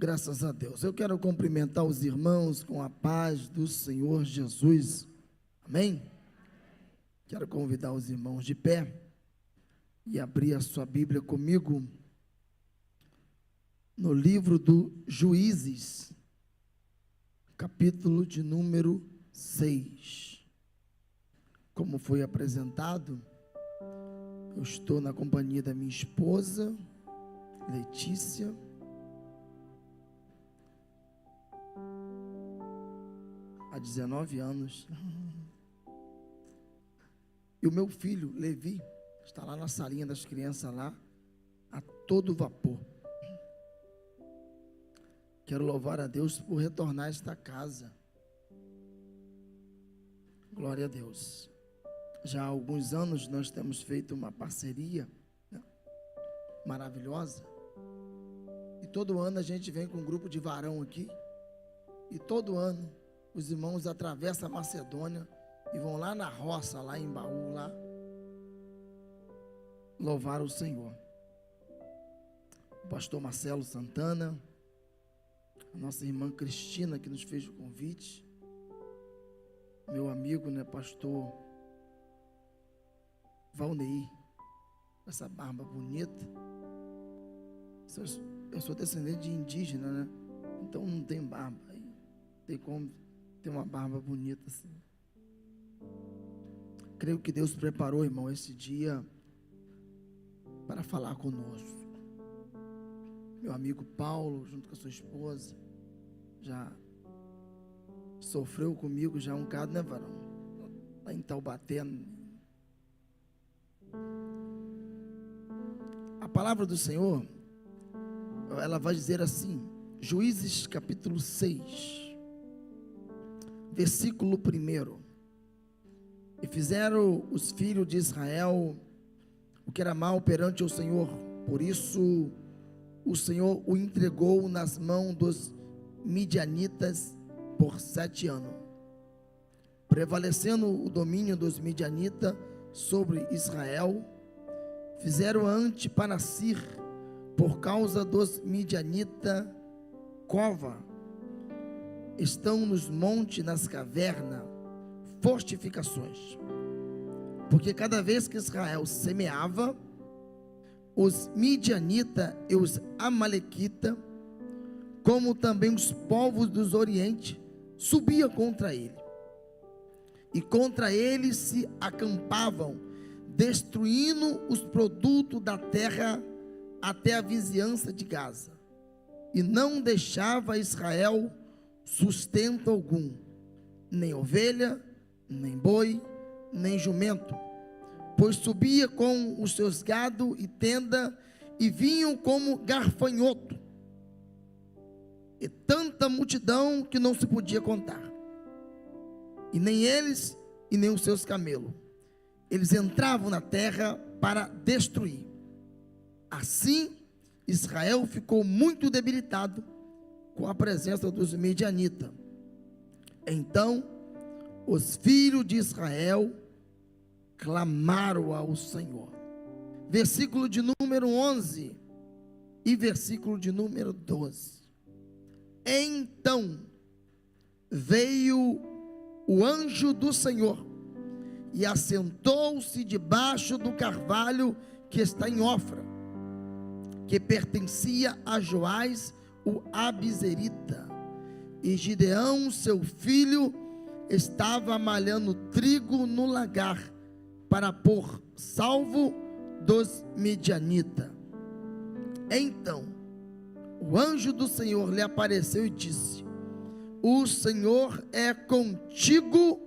Graças a Deus. Eu quero cumprimentar os irmãos com a paz do Senhor Jesus. Amém? Quero convidar os irmãos de pé e abrir a sua Bíblia comigo no livro do Juízes, capítulo de número 6. Como foi apresentado, eu estou na companhia da minha esposa, Letícia. Há 19 anos. E o meu filho, Levi, está lá na salinha das crianças lá, a todo vapor. Quero louvar a Deus por retornar a esta casa. Glória a Deus. Já há alguns anos nós temos feito uma parceria, né, maravilhosa. E todo ano a gente vem com um grupo de varão aqui. E todo ano os irmãos atravessam a Macedônia e vão lá na roça, lá em Baú, lá, louvar o Senhor. O pastor Marcelo Santana, a nossa irmã Cristina, que nos fez o convite, meu amigo, né, pastor Valneir, essa barba bonita. Eu sou descendente de indígena, né? Então não tem barba, tem como ter uma barba bonita assim. Creio que Deus preparou, irmão, esse dia para falar conosco. Meu amigo Paulo, junto com a sua esposa, já sofreu comigo já um bocado, né, varão? Lá em Taubaté. A palavra do Senhor, ela vai dizer assim, Juízes capítulo 6, versículo 1. E fizeram os filhos de Israel o que era mal perante o Senhor, por isso o Senhor o entregou nas mãos dos midianitas por 7 anos, prevalecendo o domínio dos midianitas sobre Israel. Fizeram ante Panacir, por causa dos midianitas, cova, estão nos montes, nas cavernas, fortificações, porque cada vez que Israel semeava, os midianitas e os amalequitas, como também os povos dos oriente, subiam contra ele, e contra ele se acampavam, destruindo os produtos da terra até a vizinhança de Gaza, e não deixava Israel sustento algum, nem ovelha, nem boi, nem jumento, pois subia com os seus gado e tenda, e vinham como garfanhoto, e tanta multidão que não se podia contar, e nem eles e nem os seus camelos, eles entravam na terra para destruir. Assim Israel ficou muito debilitado com a presença dos midianitas. Então os filhos de Israel clamaram ao Senhor. Versículo de número 11 e versículo de número 12. Então veio o anjo do Senhor e assentou-se debaixo do carvalho que está em Ofra, que pertencia a Joás o Abizerita. E Gideão, seu filho, estava malhando trigo no lagar, para pôr salvo dos midianitas. Então o anjo do Senhor lhe apareceu e disse: o Senhor é contigo,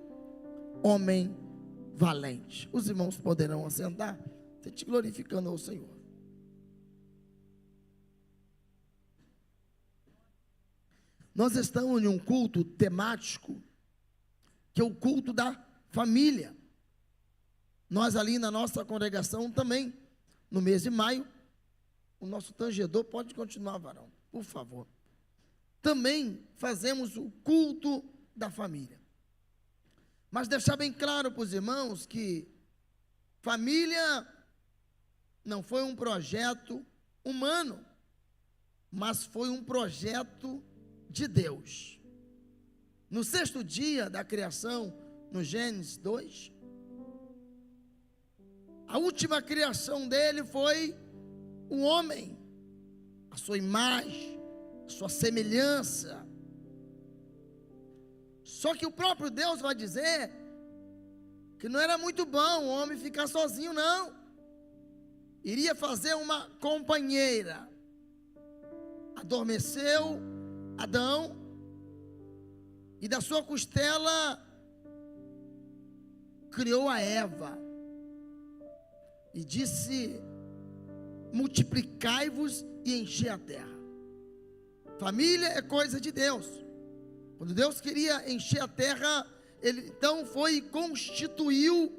homem valente. Os irmãos poderão assentar, te glorificando ao Senhor. Nós estamos em um culto temático, que é o culto da família. Nós ali na nossa congregação também, no mês de maio, o nosso tangedor pode continuar, varão, por favor. Também fazemos o culto da família. Mas deixar bem claro para os irmãos que família não foi um projeto humano, mas foi um projeto de Deus. No sexto dia da criação, no Gênesis 2, a última criação dele foi o homem, a sua imagem, a sua semelhança. Só que o próprio Deus vai dizer que não era muito bom o homem ficar sozinho, não. Iria fazer uma companheira. Adormeceu Adão, e da sua costela criou a Eva, e disse: multiplicai-vos e enchei a terra. Família é coisa de Deus. Quando Deus queria encher a terra, Ele então foi e constituiu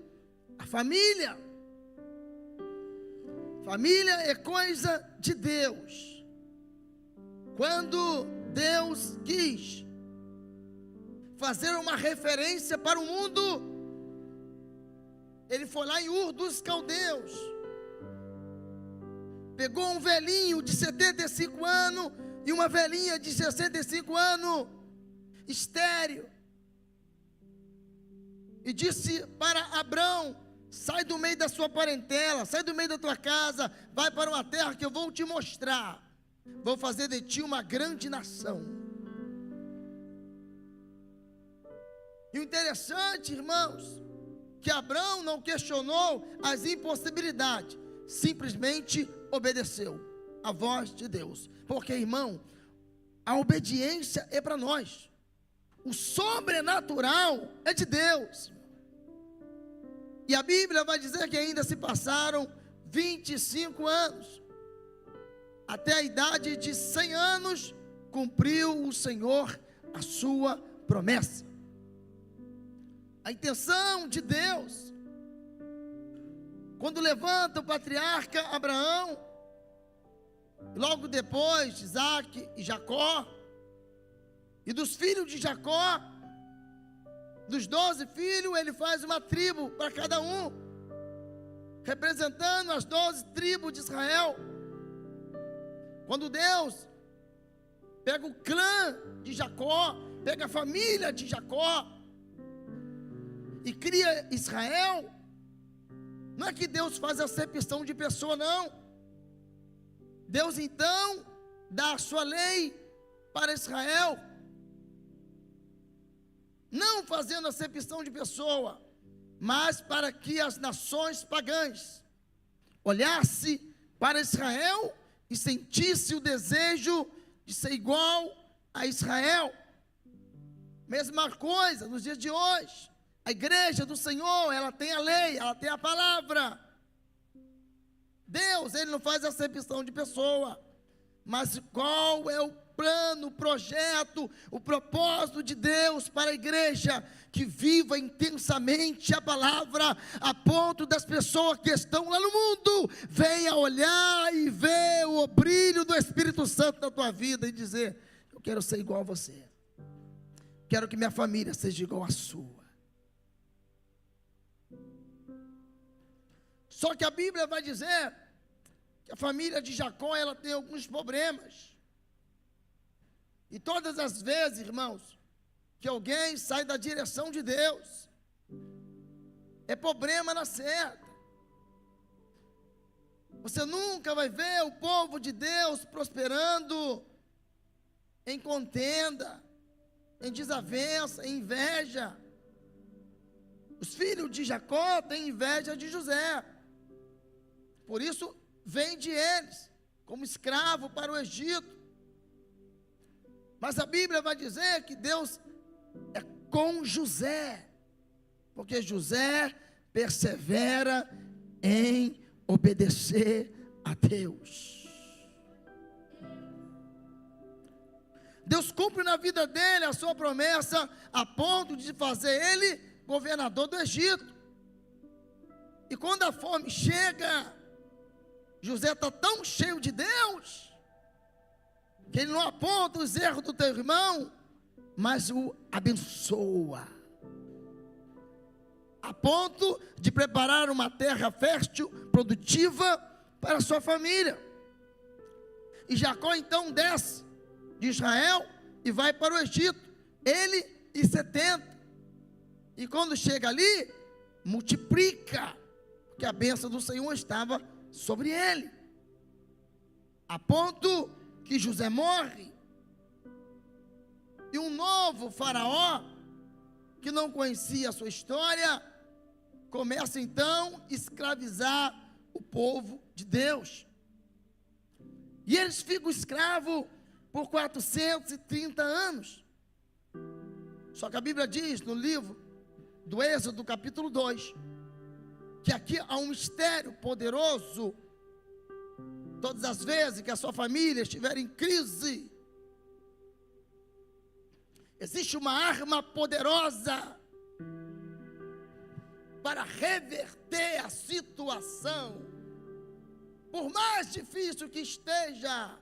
a família. Família é coisa de Deus. Quando Deus quis fazer uma referência para o mundo, Ele foi lá em Ur dos Caldeus, pegou um velhinho de 75 anos e uma velhinha de 65 anos, estéril, e disse para Abrão: sai do meio da sua parentela, sai do meio da tua casa, vai para uma terra que eu vou te mostrar, vou fazer de ti uma grande nação. E o interessante, irmãos, que Abrão não questionou as impossibilidades, simplesmente obedeceu a voz de Deus. Porque, irmão, a obediência é para nós, o sobrenatural é de Deus. E a Bíblia vai dizer que ainda se passaram 25 anos, até a idade de 100 anos, cumpriu o Senhor a sua promessa. A intenção de Deus, quando levanta o patriarca Abraão, logo depois Isaac e Jacó, e dos filhos de Jacó, dos 12 filhos, ele faz uma tribo para cada um, representando as 12 tribos de Israel. Quando Deus pega o clã de Jacó, pega a família de Jacó e cria Israel, não é que Deus faz acepção de pessoa, não. Deus então dá a sua lei para Israel, não fazendo acepção de pessoa, mas para que as nações pagãs olhassem para Israel e sentisse o desejo de ser igual a Israel. Mesma coisa nos dias de hoje. A igreja do Senhor, ela tem a lei, ela tem a palavra. Deus, Ele não faz acepção de pessoa. Mas qual é o plano, o projeto, o propósito de Deus para a igreja? Que viva intensamente a palavra, a ponto das pessoas que estão lá no mundo venham olhar e ver o brilho do Espírito Santo na tua vida e dizer: eu quero ser igual a você, quero que minha família seja igual à sua. Só que a Bíblia vai dizer que a família de Jacó, ela tem alguns problemas. E todas as vezes, irmãos, que alguém sai da direção de Deus, é problema na certa. Você nunca vai ver o povo de Deus prosperando em contenda, em desavença, em inveja. Os filhos de Jacó têm inveja de José, por isso vende eles como escravo para o Egito. Mas a Bíblia vai dizer que Deus é com José, porque José persevera em obedecer a Deus. Deus cumpre na vida dele a sua promessa, a ponto de fazer ele governador do Egito. E quando a fome chega, José está tão cheio de Deus, que ele não aponta os erros do teu irmão, mas o abençoa, a ponto de preparar uma terra fértil, produtiva para a sua família. E Jacó então desce de Israel e vai para o Egito, ele e 70. E quando chega ali, multiplica, porque a bênção do Senhor estava sobre ele, a ponto que José morre, e um novo faraó, que não conhecia a sua história, começa então a escravizar o povo de Deus, e eles ficam escravos por 430 anos, só que a Bíblia diz no livro do Êxodo, capítulo 2, que aqui há um mistério poderoso. Todas as vezes que a sua família estiver em crise, existe uma arma poderosa para reverter a situação, por mais difícil que esteja.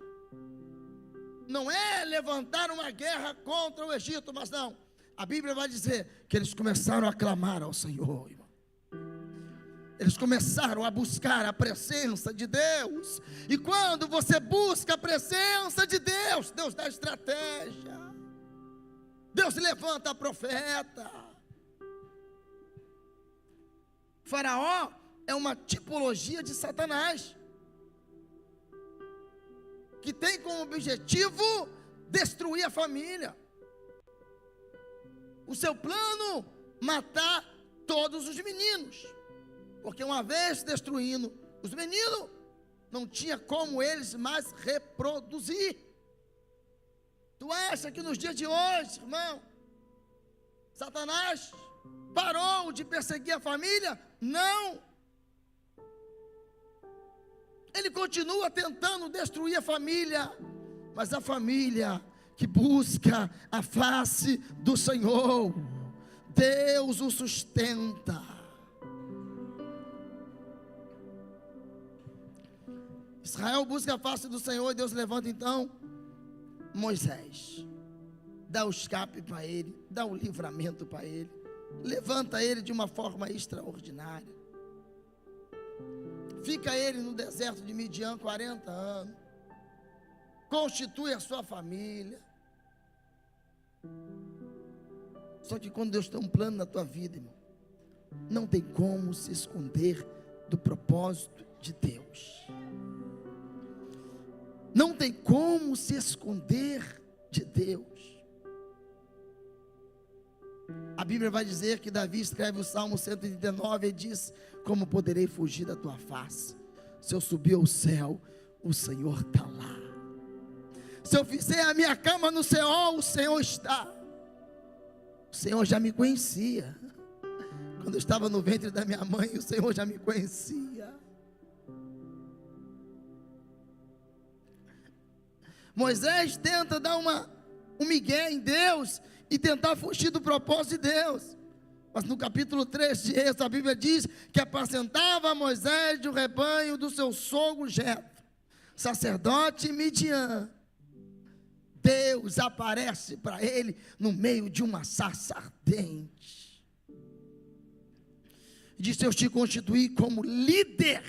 Não é levantar uma guerra contra o Egito, mas não, a Bíblia vai dizer que eles começaram a clamar ao Senhor, irmão. Eles começaram a buscar a presença de Deus. E quando você busca a presença de Deus, Deus dá estratégia, Deus levanta profeta. Faraó é uma tipologia de Satanás, que tem como objetivo destruir a família. O seu plano, matar todos os meninos, porque uma vez destruindo os meninos, não tinha como eles mais reproduzir. Tu acha que nos dias de hoje, irmão, Satanás parou de perseguir a família? Não. Ele continua tentando destruir a família, mas a família que busca a face do Senhor, Deus o sustenta. Israel busca a face do Senhor, e Deus levanta então Moisés, dá o escape para ele, dá o livramento para ele, levanta ele de uma forma extraordinária. Fica ele no deserto de Midian 40 anos, constitui a sua família. Só que quando Deus tem um plano na tua vida, irmão, não tem como se esconder do propósito de Deus. Não tem como se esconder de Deus. A Bíblia vai dizer que Davi escreve o Salmo 139 e diz: como poderei fugir da tua face? Se eu subir ao céu, o Senhor está lá. Se eu fizer a minha cama no Seol, o Senhor está. O Senhor já me conhecia. Quando eu estava no ventre da minha mãe, o Senhor já me conhecia. Moisés tenta dar um migué em Deus e tentar fugir do propósito de Deus. Mas no capítulo 3 de Êxodo, a Bíblia diz que apacentava Moisés do rebanho do seu sogro Jetro, sacerdote Midian. Deus aparece para ele no meio de uma sarça ardente. Disse: eu te constituí como líder.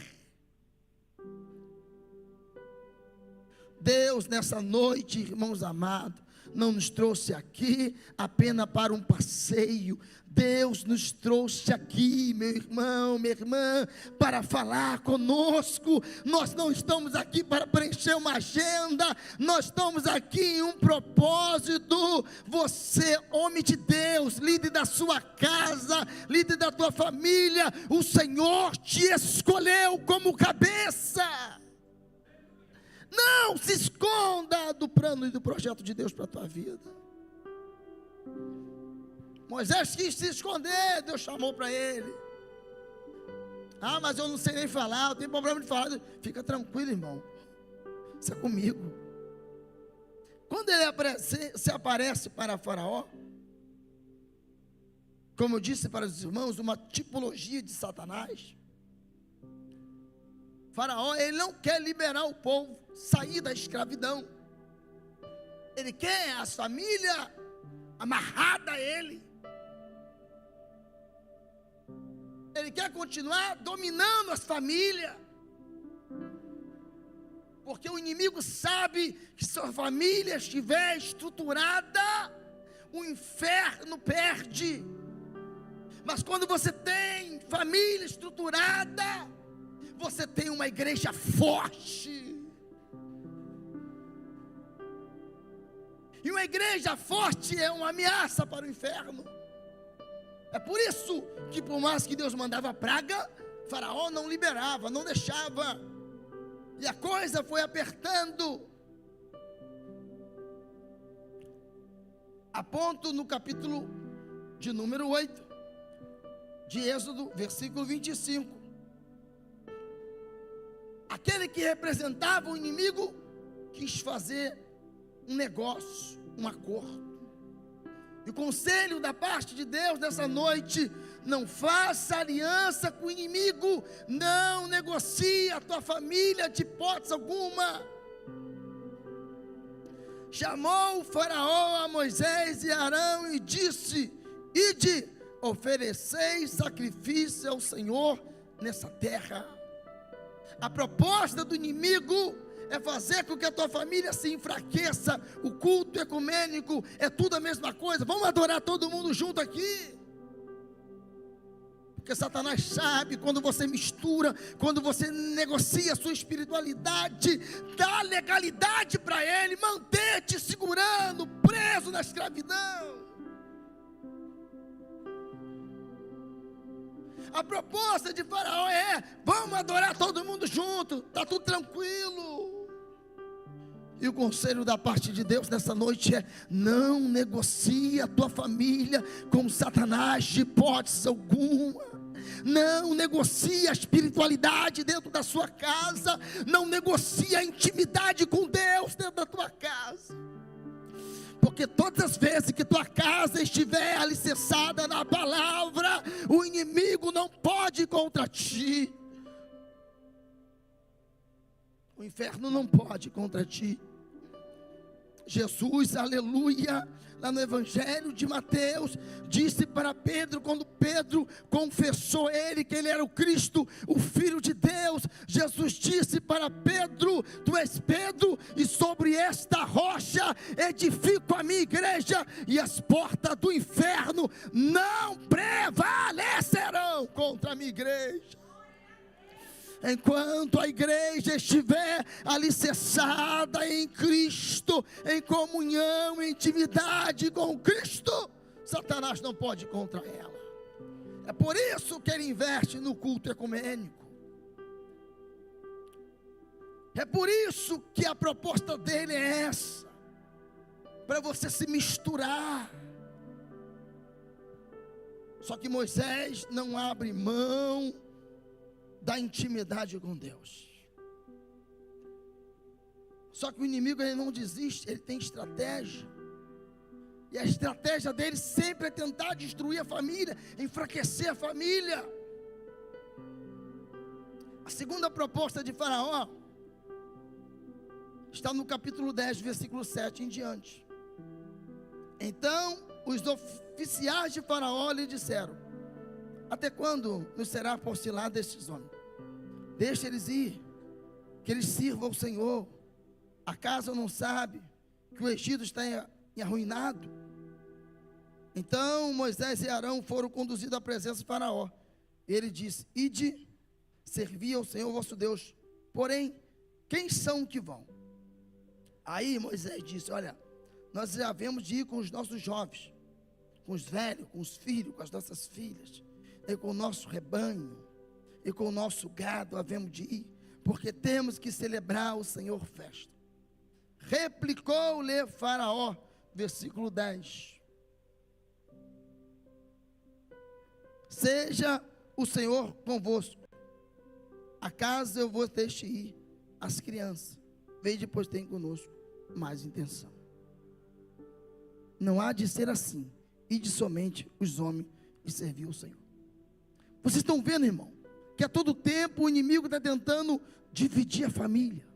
Deus, nessa noite, irmãos amados, não nos trouxe aqui apenas para um passeio. Deus nos trouxe aqui, meu irmão, minha irmã, para falar conosco. Nós não estamos aqui para preencher uma agenda, nós estamos aqui em um propósito. Você, homem de Deus, líder da sua casa, líder da tua família, o Senhor te escolheu como cabeça. Não se esconda do plano e do projeto de Deus para a tua vida. Moisés quis se esconder, Deus chamou para ele. Ah, mas eu não sei nem falar, eu tenho problema de falar. Fica tranquilo, irmão, isso é comigo. Quando ele se aparece para Faraó, como eu disse para os irmãos, uma tipologia de Satanás. Faraó, ele não quer liberar o povo, sair da escravidão. Ele quer as famílias amarradas a ele. Ele quer continuar dominando as famílias. Porque o inimigo sabe que se a família estiver estruturada, o inferno perde. Mas quando você tem família estruturada, você tem uma igreja forte. E uma igreja forte é uma ameaça para o inferno. É por isso que, por mais que Deus mandava praga, Faraó não liberava, não deixava. E a coisa foi apertando. A ponto no capítulo de número 8, de Êxodo, versículo 25. Aquele que representava o inimigo quis fazer um negócio, um acordo. E o conselho da parte de Deus nessa noite: não faça aliança com o inimigo, não negocie a tua família de hipótese alguma. Chamou o Faraó a Moisés e Arão e disse: ide, ofereceis sacrifício ao Senhor nessa terra. A proposta do inimigo é fazer com que a tua família se enfraqueça. O culto ecumênico é tudo a mesma coisa. Vamos adorar todo mundo junto aqui. Porque Satanás sabe, quando você mistura, quando você negocia a sua espiritualidade, dá legalidade para ele manter te segurando, preso na escravidão. A proposta de Faraó é: vamos adorar todo mundo junto, está tudo tranquilo. E o conselho da parte de Deus nessa noite é: não negocie a tua família com Satanás de hipótese alguma. Não negocie a espiritualidade dentro da sua casa. Não negocie a intimidade com Deus dentro da tua casa. Porque todas as vezes que tua casa estiver alicerçada na palavra, o inimigo não pode ir contra ti. O inferno não pode ir contra ti. Jesus, aleluia, lá no Evangelho de Mateus, disse para Pedro, quando Pedro confessou que ele era o Cristo, o Filho de Deus, Jesus disse para Pedro: tu és Pedro, e sobre esta rocha edifico a minha igreja, e as portas do inferno não prevalecerão contra a minha igreja. Enquanto a igreja estiver alicerçada em Cristo, em comunhão, em intimidade com Cristo, Satanás não pode ir contra ela. É por isso que ele investe no culto ecumênico. É por isso que a proposta dele é essa: para você se misturar. Só que Moisés não abre mão da intimidade com Deus. Só que o inimigo, ele não desiste, ele tem estratégia. E a estratégia dele sempre é tentar destruir a família, enfraquecer a família. A segunda proposta de Faraó está no capítulo 10, versículo 7 em diante. Então os oficiais de Faraó lhe disseram: até quando nos será por oscilar destes homens? Deixa eles ir, que eles sirvam ao Senhor. Acaso não sabe que o Egito está arruinado? Então Moisés e Arão foram conduzidos à presença de Faraó. Ele disse: ide, servi ao Senhor vosso Deus. Porém, quem são que vão? Aí Moisés disse: olha, nós já havemos de ir com os nossos jovens, com os velhos, com os filhos, com as nossas filhas, e com o nosso rebanho, e com o nosso gado havemos de ir, porque temos que celebrar o Senhor festa. Replicou-lhe Faraó, versículo 10: seja o Senhor convosco, acaso eu vos deixe ir as crianças, veio depois tem conosco mais intenção. Não há de ser assim, ide somente os homens e servir o Senhor. Vocês estão vendo, irmão, que a todo tempo o inimigo está tentando dividir a família.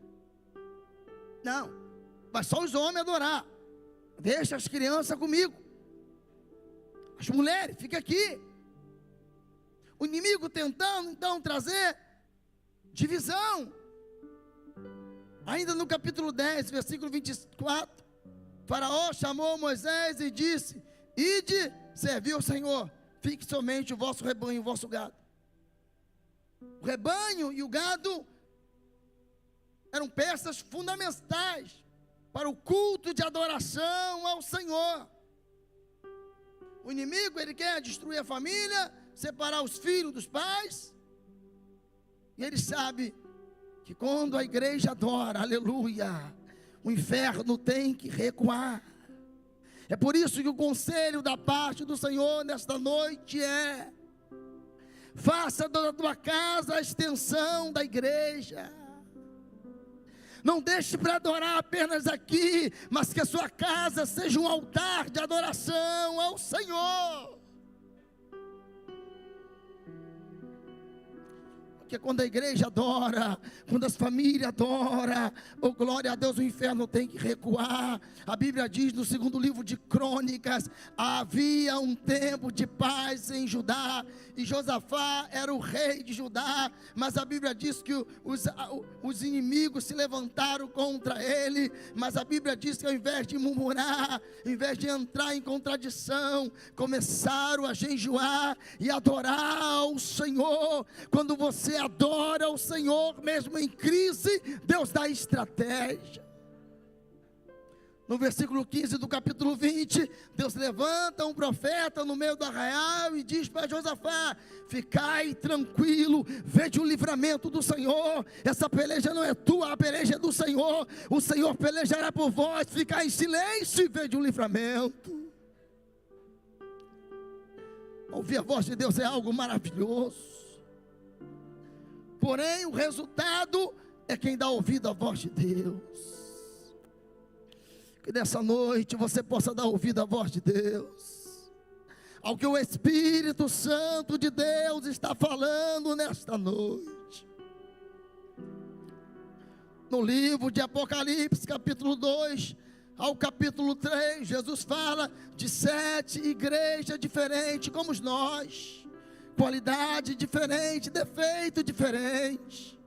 Não, vai só os homens adorar, deixa as crianças comigo, as mulheres, fica aqui. O inimigo tentando então trazer divisão. Ainda no capítulo 10, versículo 24, Faraó chamou Moisés e disse: ide servir o Senhor, fique somente o vosso rebanho e o vosso gado. O rebanho e o gado eram peças fundamentais para o culto de adoração ao Senhor. O inimigo, ele quer destruir a família, separar os filhos dos pais, e ele sabe que quando a igreja adora, aleluia, o inferno tem que recuar. É por isso que o conselho da parte do Senhor nesta noite é: faça da tua casa a extensão da igreja. Não deixe para adorar apenas aqui, mas que a sua casa seja um altar de adoração ao Senhor. Porque quando a igreja adora, quando as famílias adoram, oh glória a Deus, o inferno tem que recuar. A Bíblia diz no segundo livro de Crônicas: havia um tempo de paz em Judá, e Josafá era o rei de Judá, mas a Bíblia diz que os inimigos se levantaram contra ele, mas a Bíblia diz que ao invés de murmurar, ao invés de entrar em contradição, começaram a jejuar e adorar ao Senhor. Quando você adora ao Senhor, mesmo em crise, Deus dá estratégia. No versículo 15 do capítulo 20, Deus levanta um profeta no meio do arraial e diz para Josafá: ficai tranquilo, vede o livramento do Senhor. Essa peleja não é tua, a peleja é do Senhor. O Senhor pelejará por vós, ficai em silêncio e vede o livramento. Ouvir a voz de Deus é algo maravilhoso, porém o resultado é quem dá ouvido à voz de Deus. Que nessa noite você possa dar ouvido à voz de Deus, ao que o Espírito Santo de Deus está falando nesta noite. No livro de Apocalipse, capítulo 2 ao capítulo 3, Jesus fala de 7 igrejas diferentes como nós, qualidade diferente, defeito diferente,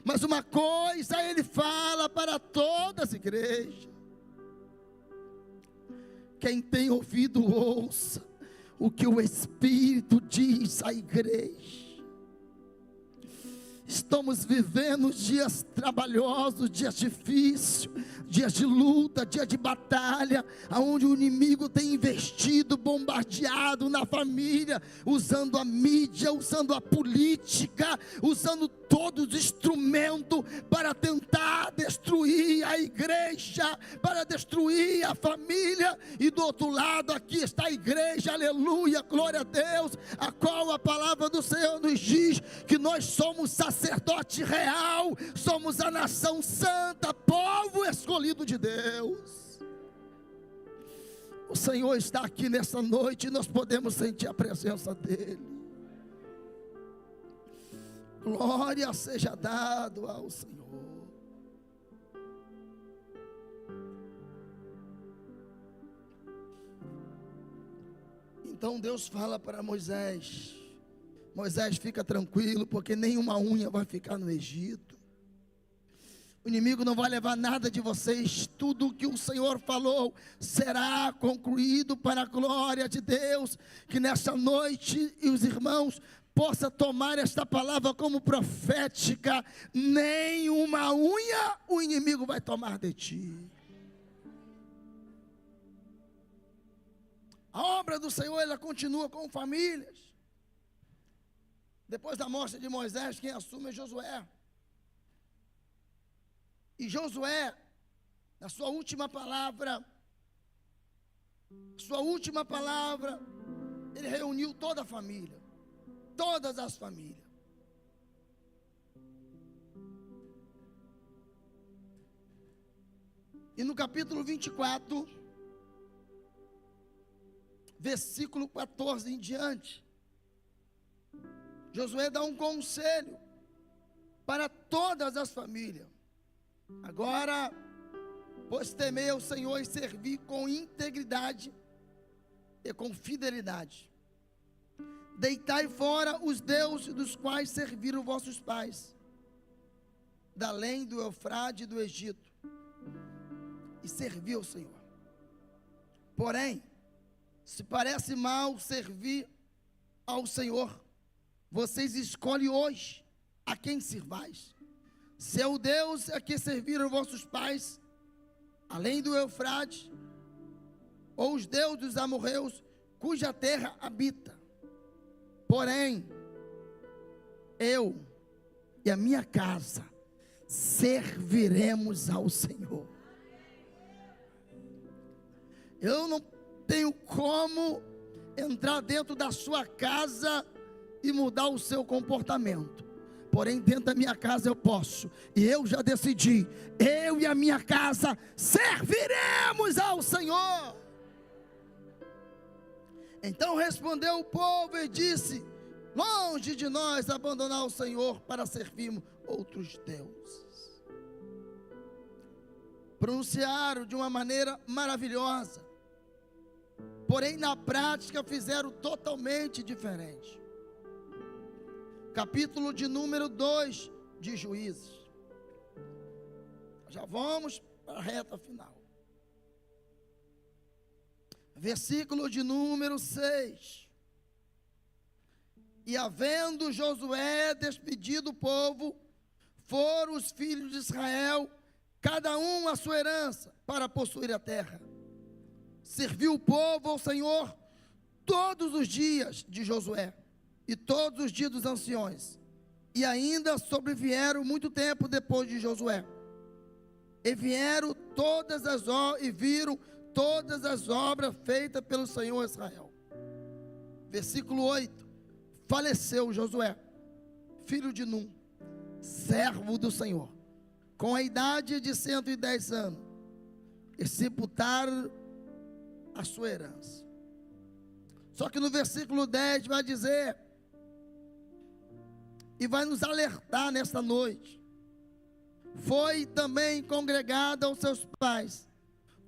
mas uma coisa ele fala para todas as igrejas: quem tem ouvido, ouça o que o Espírito diz à igreja. Estamos vivendo dias trabalhosos, dias difíceis, dias de luta, dias de batalha, onde o inimigo tem investido, bombardeado na família, usando a mídia, usando a política, usando todos os instrumentos para tentar destruir a igreja, para destruir a família. E do outro lado aqui está a igreja, aleluia, glória a Deus, a qual a palavra do Senhor nos diz que nós somos sacerdote real, somos a nação santa, povo escolhido de Deus. O Senhor está aqui nessa noite e nós podemos sentir a presença dEle. Glória seja dado ao Senhor. Então Deus fala para Moisés: Moisés, fica tranquilo, porque nenhuma unha vai ficar no Egito. O inimigo não vai levar nada de vocês. Tudo o que o Senhor falou será concluído para a glória de Deus. Que nessa noite os irmãos possam tomar esta palavra como profética: nenhuma unha o inimigo vai tomar de ti. A obra do Senhor, ela continua com famílias. Depois da morte de Moisés, quem assume é Josué. E Josué, na sua última palavra, ele reuniu toda a família, todas as famílias. E no capítulo 24, versículo 14 em diante, Josué dá um conselho para todas as famílias. Agora, pois temei ao Senhor e servi com integridade e com fidelidade. Deitai fora os deuses dos quais serviram vossos pais, da além do Eufrate e do Egito, e serviu ao Senhor. Porém, se parece mal servir ao Senhor, vocês escolhem hoje a quem servais. Se é o Deus a que serviram vossos pais, além do Eufrate, ou os deuses dos amorreus, cuja terra habita. Porém, eu e a minha casa serviremos ao Senhor. Eu não tenho como entrar dentro da sua casa e mudar o seu comportamento. Porém, dentro da minha casa eu posso. E eu já decidi, eu e a minha casa serviremos ao Senhor. Então respondeu o povo e disse: longe de nós abandonar o Senhor para servirmos outros deuses. Pronunciaram de uma maneira maravilhosa, porém na prática fizeram totalmente diferente. Capítulo de número 2 de Juízes. Já vamos para a reta final. Versículo de número 6. E havendo Josué despedido o povo, foram os filhos de Israel, cada um a sua herança, para possuir a terra. Serviu o povo ao Senhor todos os dias de Josué, e todos os dias dos anciões, e ainda sobrevieram muito tempo depois de Josué, e viram todas as obras feitas pelo Senhor Israel. Versículo 8. Faleceu Josué, filho de Num, servo do Senhor, com a idade de 110 anos, e sepultaram a sua herança. Só que no versículo 10 vai dizer, e vai nos alertar nesta noite: foi também congregada aos seus pais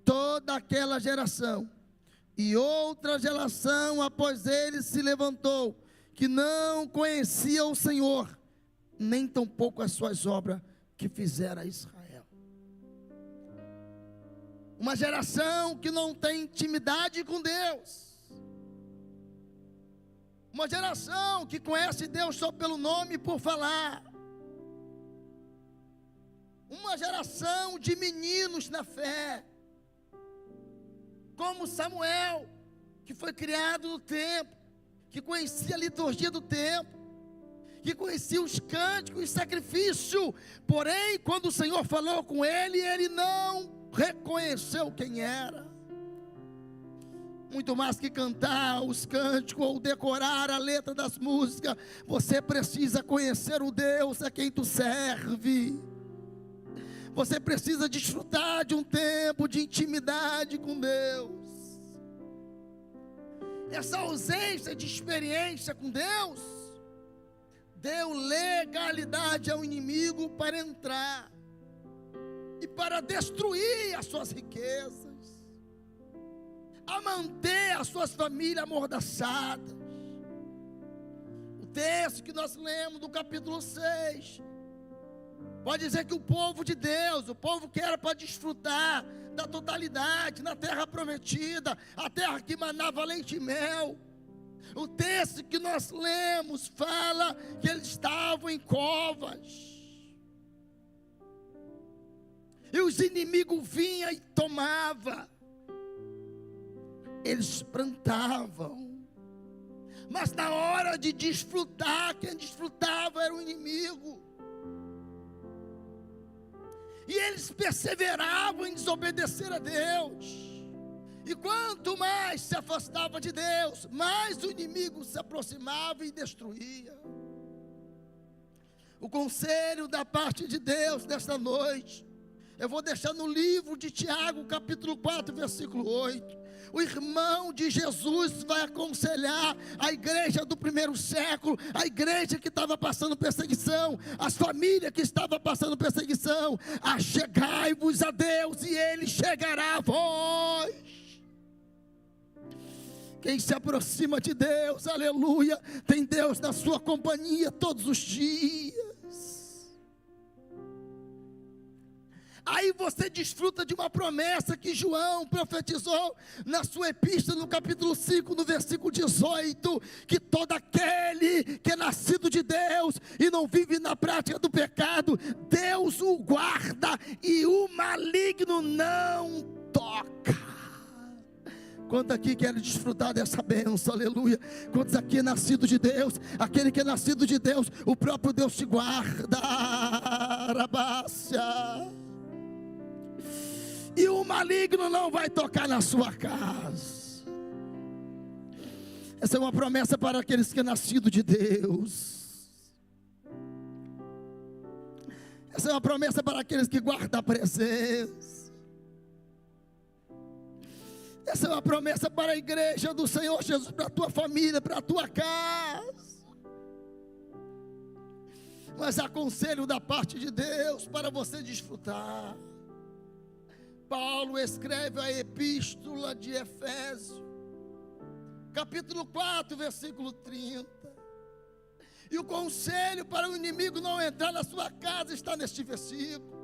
toda aquela geração, e outra geração após ele se levantou, que não conhecia o Senhor, nem tampouco as suas obras que fizera Israel. Uma geração que não tem intimidade com Deus. Uma geração que conhece Deus só pelo nome e por falar. Uma geração de meninos na fé, como Samuel, que foi criado no templo, que conhecia a liturgia do templo, que conhecia os cânticos e sacrifício. Porém, quando o Senhor falou com ele, ele não reconheceu quem era. Muito mais que cantar os cânticos ou decorar a letra das músicas, você precisa conhecer o Deus a quem tu serve. Você precisa desfrutar de um tempo de intimidade com Deus. Essa ausência de experiência com Deus deu legalidade ao inimigo para entrar e para destruir as suas riquezas, a manter as suas famílias amordaçadas. O texto que nós lemos do capítulo 6 pode dizer que o povo de Deus, o povo que era para desfrutar da totalidade na terra prometida, a terra que manava leite e mel, o texto que nós lemos fala que eles estavam em covas, e os inimigos vinham e tomavam. Eles plantavam, mas na hora de desfrutar, quem desfrutava era o inimigo. E eles perseveravam em desobedecer a Deus. E quanto mais se afastava de Deus, mais o inimigo se aproximava e destruía. O conselho da parte de Deus nesta noite, eu vou deixar no livro de Tiago, capítulo 4, versículo 8. O irmão de Jesus vai aconselhar a igreja do primeiro século, a igreja que estava passando perseguição, as famílias que estavam passando perseguição: achegai-vos a Deus e Ele chegará a vós. Quem se aproxima de Deus, aleluia, tem Deus na sua companhia todos os dias. Aí você desfruta de uma promessa que João profetizou na sua epístola, no capítulo 5, no versículo 18, que todo aquele que é nascido de Deus e não vive na prática do pecado, Deus o guarda e o maligno não toca. Quantos aqui querem desfrutar dessa bênção, aleluia? Quantos aqui é nascido de Deus? Aquele que é nascido de Deus, o próprio Deus te guarda. Arabácia. E o maligno não vai tocar na sua casa. Essa é uma promessa para aqueles que é nascido de Deus. Essa é uma promessa para aqueles que guardam a presença. Essa é uma promessa para a igreja do Senhor Jesus, para a tua família, para a tua casa. Mas há conselho da parte de Deus para você desfrutar. Paulo escreve a epístola de Efésios, capítulo 4, versículo 30. E o conselho para o inimigo não entrar na sua casa está neste versículo.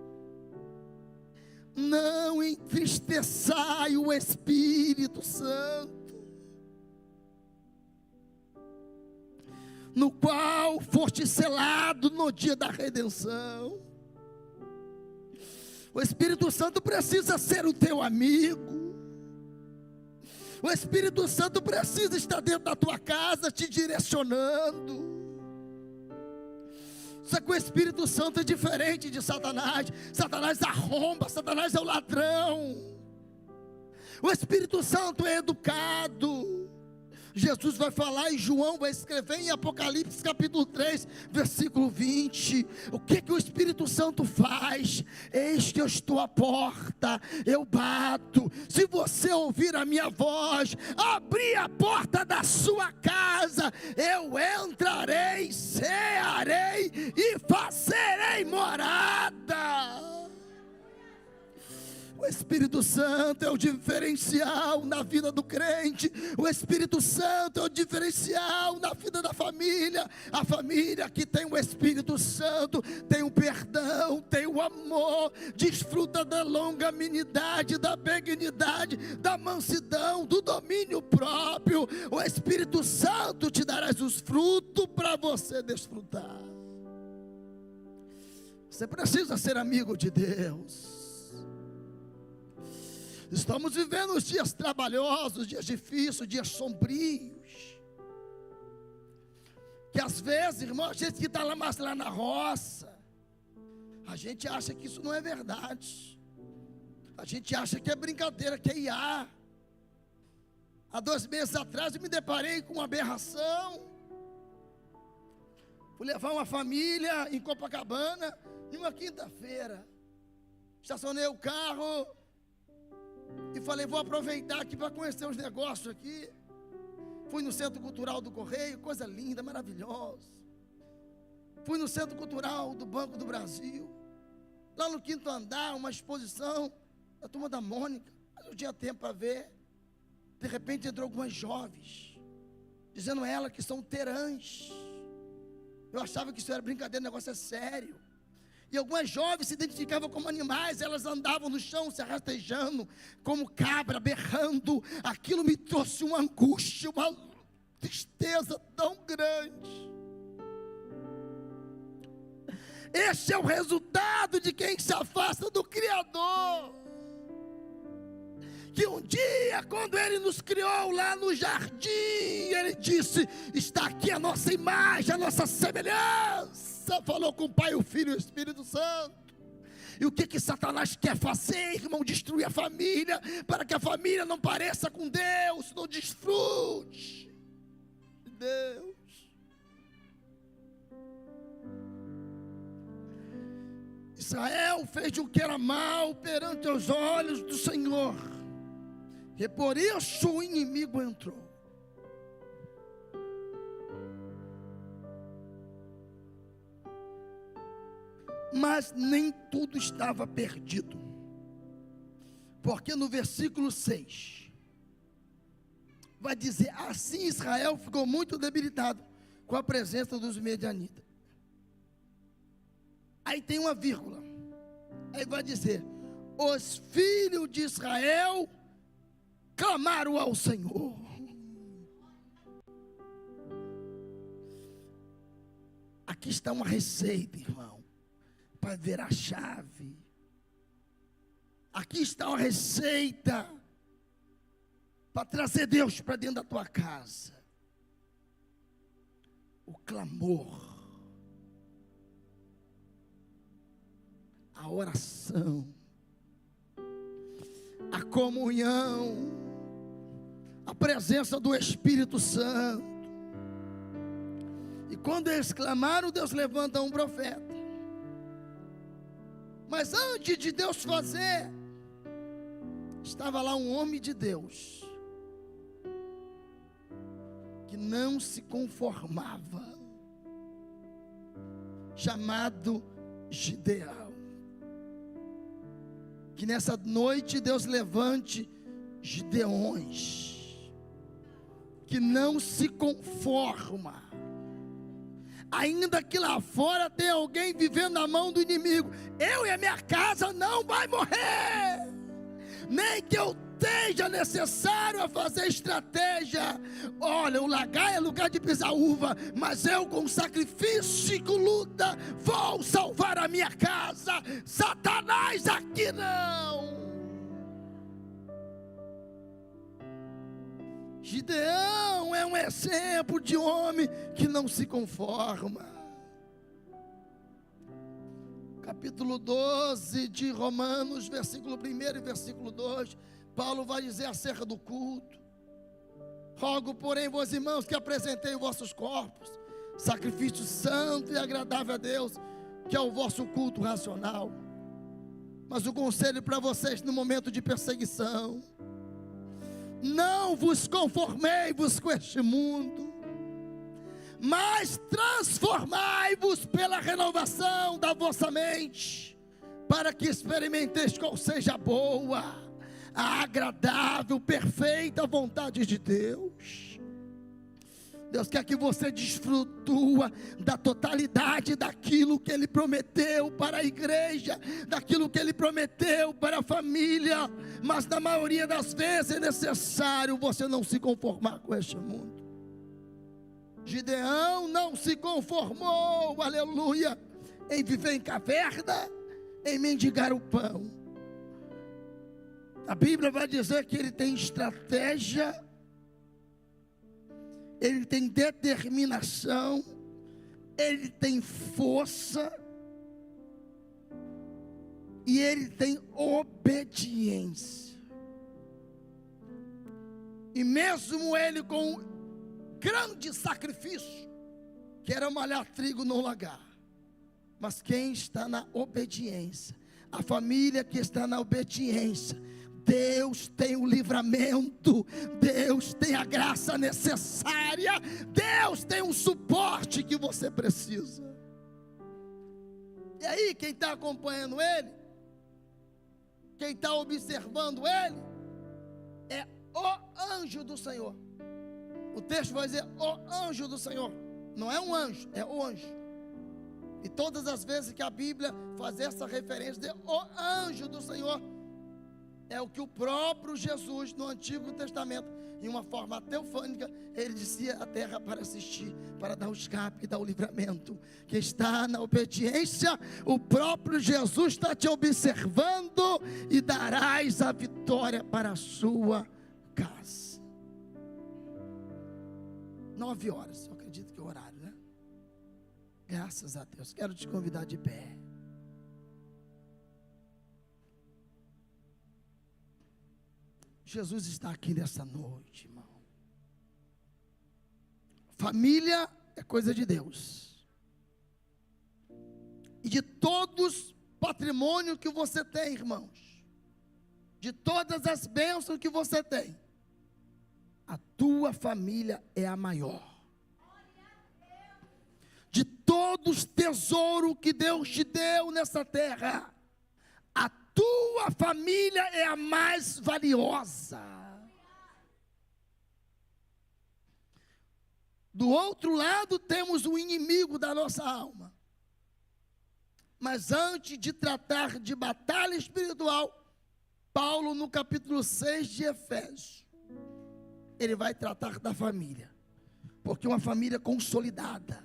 Não entristeçai o Espírito Santo, no qual foste selado no dia da redenção. O Espírito Santo precisa ser o teu amigo. O Espírito Santo precisa estar dentro da tua casa te direcionando. Só que o Espírito Santo é diferente de Satanás. Satanás arromba, Satanás é o ladrão. O Espírito Santo é educado. Jesus vai falar e João vai escrever em Apocalipse capítulo 3, versículo 20. O que o Espírito Santo faz? Eis que eu estou à porta, eu bato. Se você ouvir a minha voz, abrir a porta da sua casa, eu entrarei, cearei e farei morada. O Espírito Santo é o diferencial na vida do crente. O Espírito Santo é o diferencial na vida da família. A família que tem o Espírito Santo tem o perdão, tem o amor, desfruta da longanimidade, da benignidade, da mansidão, do domínio próprio. O Espírito Santo te dará os frutos para você desfrutar. Você precisa ser amigo de Deus. Estamos vivendo os dias trabalhosos, dias difíceis, dias sombrios. Que às vezes, irmão, a gente que está lá na roça, a gente acha que isso não é verdade. A gente acha que é brincadeira, que é IA. Há 2 meses atrás eu me deparei com uma aberração. Fui levar uma família em Copacabana, em uma quinta-feira. Estacionei o carro e falei, vou aproveitar aqui para conhecer os negócios aqui. Fui no Centro Cultural do Correio, coisa linda, maravilhosa. Fui no Centro Cultural do Banco do Brasil. Lá no 5º andar, uma exposição da Turma da Mônica. Mas não tinha tempo para ver. De repente entrou algumas jovens, dizendo ela que são terãs. Eu achava que isso era brincadeira, o negócio é sério. E algumas jovens se identificavam como animais, elas andavam no chão se arrastejando, como cabra, berrando. Aquilo me trouxe uma angústia, uma tristeza tão grande. Este é o resultado de quem se afasta do Criador. Que um dia, quando Ele nos criou lá no jardim, Ele disse, está aqui a nossa imagem, a nossa semelhança. Falou com o Pai, o Filho e o Espírito Santo. E o que Satanás quer fazer, irmão? Destruir a família, para que a família não pareça com Deus, não desfrute de Deus. Israel fez o que era mal perante os olhos do Senhor, e por isso o inimigo entrou. Mas nem tudo estava perdido, porque no versículo 6 vai dizer, assim Israel ficou muito debilitado com a presença dos medianitas. Aí tem uma vírgula, aí vai dizer, os filhos de Israel clamaram ao Senhor. Aqui está uma receita, irmão, para ver a chave. Aqui está uma receita para trazer Deus para dentro da tua casa. O clamor, a oração, a comunhão, a presença do Espírito Santo. E quando eles clamaram, Deus levanta um profeta. Mas antes de Deus fazer, estava lá um homem de Deus, que não se conformava, chamado Gideão. Que nessa noite Deus levante Gideões, que não se conforma, ainda que lá fora tem alguém vivendo na mão do inimigo. Eu e a minha casa não vai morrer, nem que eu esteja necessário a fazer estratégia. Olha, o lagar é lugar de pisar uva, mas eu com sacrifício e com luta vou salvar a minha casa. Satanás aqui não. Gideão é um exemplo de homem que não se conforma. Capítulo 12 de Romanos, versículo 1 e versículo 2, Paulo vai dizer acerca do culto: rogo, porém, vós irmãos, que apresentei os vossos corpos, sacrifício santo e agradável a Deus, que é o vosso culto racional. Mas o conselho para vocês no momento de perseguição: não vos conformei-vos com este mundo, mas transformai-vos pela renovação da vossa mente, para que experimenteis qual seja a boa, a agradável, perfeita vontade de Deus. Deus quer que você desfrutua da totalidade daquilo que Ele prometeu para a igreja, daquilo que Ele prometeu para a família, mas na maioria das vezes é necessário você não se conformar com este mundo. Gideão não se conformou, aleluia, em viver em caverna, em mendigar o pão. A Bíblia vai dizer que ele tem estratégia, ele tem determinação, ele tem força e ele tem obediência. E mesmo ele com um grande sacrifício, que era malhar trigo no lagar, mas quem está na obediência, a família que está na obediência, Deus tem o livramento, Deus tem a graça necessária, Deus tem um suporte que você precisa. E aí, quem está acompanhando Ele, quem está observando Ele, é o anjo do Senhor. O texto vai dizer o anjo do Senhor, não é um anjo, é o anjo. E todas as vezes que a Bíblia faz essa referência de o anjo do Senhor, é o que o próprio Jesus no Antigo Testamento, em uma forma teofânica, ele dizia à terra para assistir, para dar o escape e dar o livramento. Quem está na obediência, o próprio Jesus está te observando e darás a vitória para a sua casa. 9 horas, eu acredito que é o horário, né? Graças a Deus. Quero te convidar de pé. Jesus está aqui nessa noite, irmão. Família é coisa de Deus. E de todos patrimônio que você tem, irmãos, de todas as bênçãos que você tem, a tua família é a maior. De todos os tesouros que Deus te deu nessa terra, a tua família é a mais valiosa. Do outro lado temos o inimigo da nossa alma. Mas antes de tratar de batalha espiritual, Paulo, no capítulo 6 de Efésios, ele vai tratar da família, porque uma família consolidada,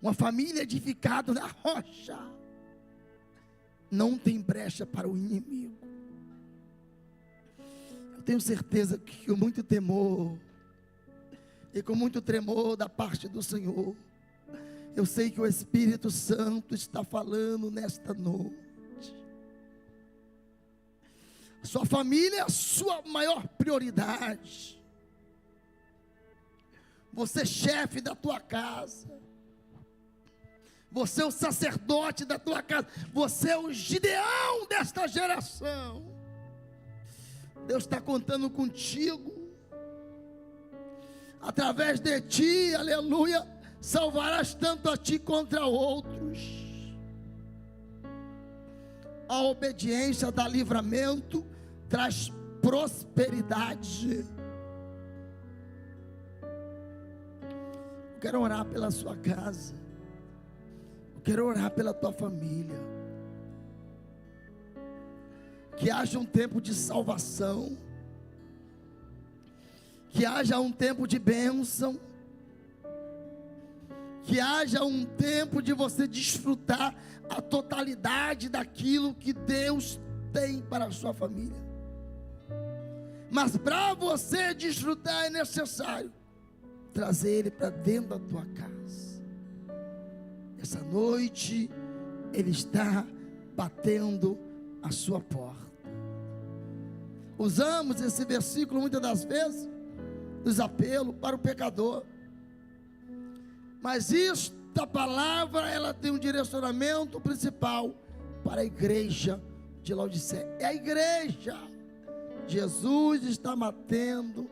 uma família edificada na rocha, não tem brecha para o inimigo. Eu tenho certeza que com muito temor e com muito tremor da parte do Senhor, eu sei que o Espírito Santo está falando nesta noite. Sua família é a sua maior prioridade. Você é chefe da tua casa. Você é o sacerdote da tua casa. Você é o Gideão desta geração. Deus está contando contigo. Através de ti, aleluia, salvarás tanto a ti contra outros. A obediência dá livramento, traz prosperidade. Eu quero orar pela sua casa. Eu quero orar pela tua família. Que haja um tempo de salvação. Que haja um tempo de bênção. Que haja um tempo de você desfrutar a totalidade daquilo que Deus tem para a sua família. Mas para você desfrutar é necessário trazer Ele para dentro da tua casa. Essa noite Ele está batendo a sua porta. Usamos esse versículo muitas das vezes nos apelos para o pecador. Mas esta palavra, ela tem um direcionamento principal para a igreja de Laodiceia. É a igreja. Jesus está batendo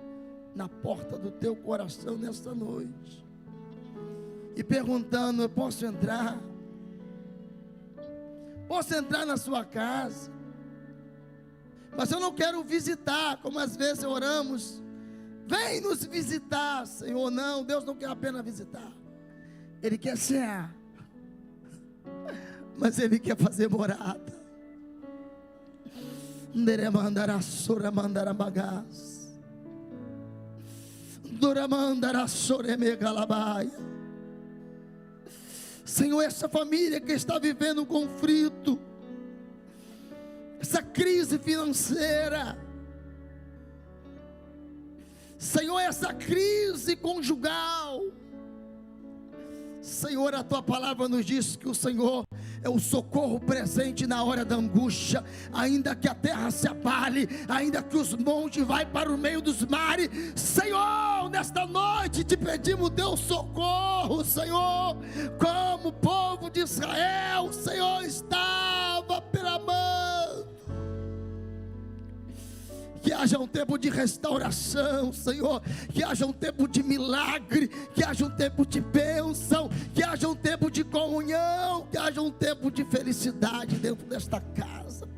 na porta do teu coração nesta noite e perguntando: eu posso entrar? Posso entrar na sua casa? Mas eu não quero visitar, como às vezes oramos. Vem nos visitar, Senhor. Não, Deus não quer apenas visitar. Ele quer cear, mas Ele quer fazer morada. Senhor, essa família que está vivendo um conflito, essa crise financeira, Senhor, essa crise conjugal, Senhor, a tua palavra nos diz que o Senhor é o socorro presente na hora da angústia. Ainda que a terra se abale, ainda que os montes vá para o meio dos mares, Senhor, nesta noite te pedimos o teu socorro, Senhor. Como o povo de Israel, o Senhor estava pela mão. Que haja um tempo de restauração, Senhor. Que haja um tempo de milagre. Que haja um tempo de bênção. Que haja um tempo de comunhão. Que haja um tempo de felicidade dentro desta casa.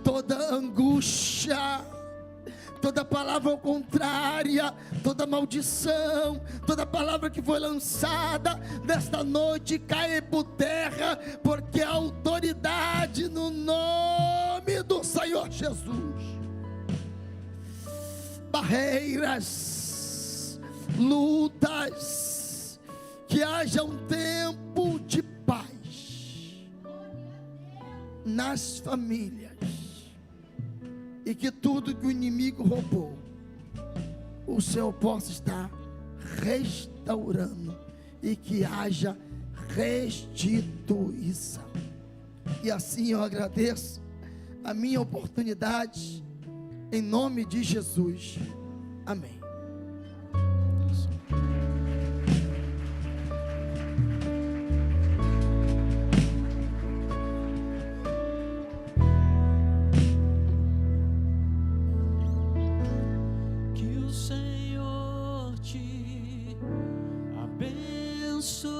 Toda angústia, toda palavra contrária, toda maldição, toda palavra que foi lançada nesta noite cai por terra, porque a autoridade no nome do Senhor Jesus. Barreiras, lutas, que haja um tempo de paz nas famílias. E que tudo que o inimigo roubou, o Senhor possa estar restaurando. E que haja restituição. E assim eu agradeço a minha oportunidade, em nome de Jesus. Amém. So